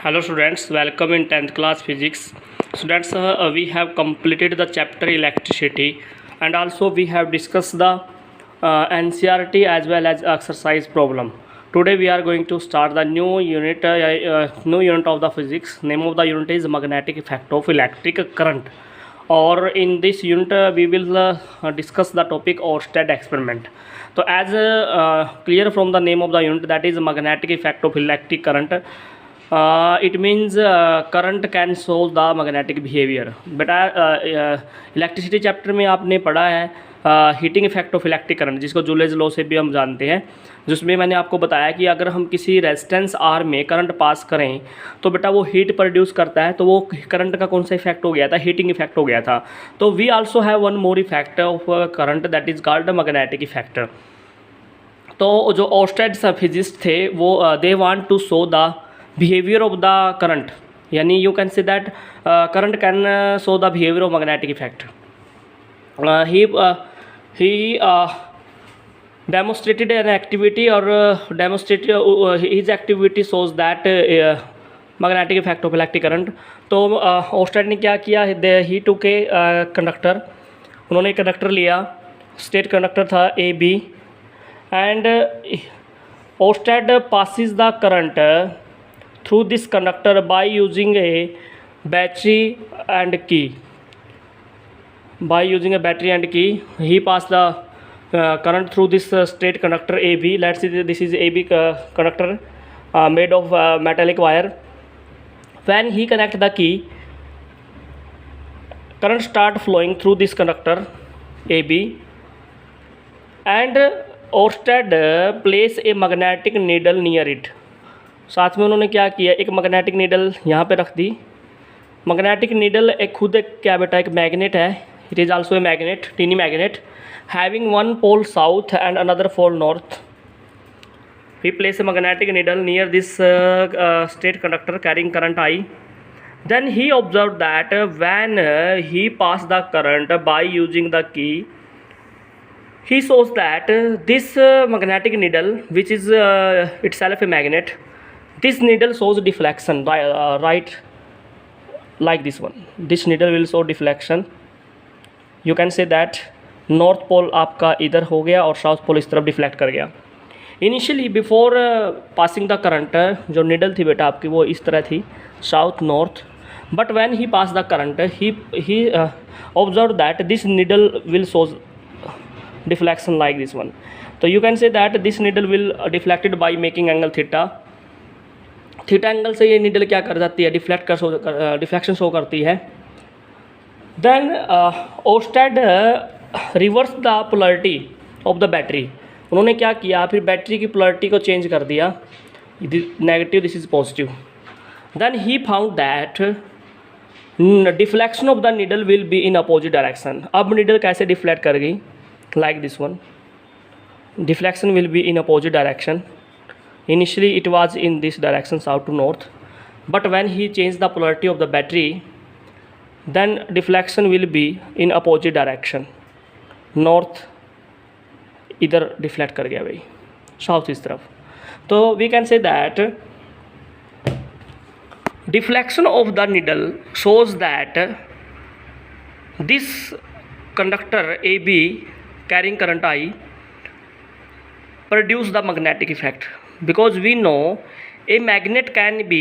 Hello students, welcome in 10th class physics. Students, we have completed the chapter electricity and also we have discussed the NCERT as well as exercise problem. Today we are going to start the new unit of the physics. Name of the unit is magnetic effect of electric current. Or in this unit we will discuss the topic Oersted experiment. So as clear from the name of the unit, that is magnetic effect of electric current. It means current can solve the magnetic behavior. बेटा electricity chapter में आपने पढ़ा है heating effect of electric current, जिसको जूलेज law से भी हम जानते हैं, जिसमें मैंने आपको बताया कि अगर हम किसी रेजिस्टेंस आर में करंट पास करें तो बेटा वो हीट प्रोड्यूस करता है, तो वो करंट का कौन सा इफेक्ट हो गया था, हीटिंग इफेक्ट हो गया था. तो we also have one more effect of current, that is called magnetic effect. तो जो ओर्स्टेड फिजिस्ट थे वो they want to show the behavior of the current, yani you can say that current can show the behavior of magnetic effect. He demonstrated an activity or demonstrated his activity shows that magnetic effect of electric current. तो Oersted ने क्या किया, he took के conductor, उन्होंने conductor लिया, straight conductor था A B, and Oersted passes the current through this conductor by using a battery and key. By using a battery and key, he passed the current through this straight conductor AB. Let's see, this is AB conductor made of metallic wire. When he connect the key, current start flowing through this conductor AB, and Oersted place a magnetic needle near it. साथ में उन्होंने क्या किया, एक magnetic needle यहाँ पे रख दी. Magnetic needle एक खुद एक क्या बेटा एक मैग्नेट है, it is also a magnet, tiny magnet, having one pole south and another pole north. He place a magnetic needle near this straight conductor carrying current I. Then he observe that when he pass the current by using the key, he shows that this magnetic needle, which is itself a magnet, this needle shows deflection, right, like this one. This needle will show deflection. You can say that north pole आपका इधर हो गया और south pole इस तरफ deflect कर गया. Initially before passing the current, जो निडल थी बेटा आपकी वो इस तरह थी, south north, but when he pass the current he observe that this needle will shows deflection like this one. So you can say that this needle will deflected by making angle theta. Theta angle से ये needle क्या कर जाती है, deflection show करती है. Then Oersted reverse the polarity of the battery. उन्होंने क्या किया, फिर बैटरी की पोलरिटी को चेंज कर दिया, negative this is positive. Then he found that deflection of the needle will be in opposite direction. अब नीडल कैसे डिफ्लेक्ट कर गई, like this one, deflection will be in opposite direction. Initially it was in this direction, south to north, but when he changed the polarity of the battery, then deflection will be in opposite direction, north इधर deflect कर गया भाई, south इस तरफ. तो we can say that deflection of the needle shows that this conductor AB carrying current I produce the magnetic effect, because we know a magnet can be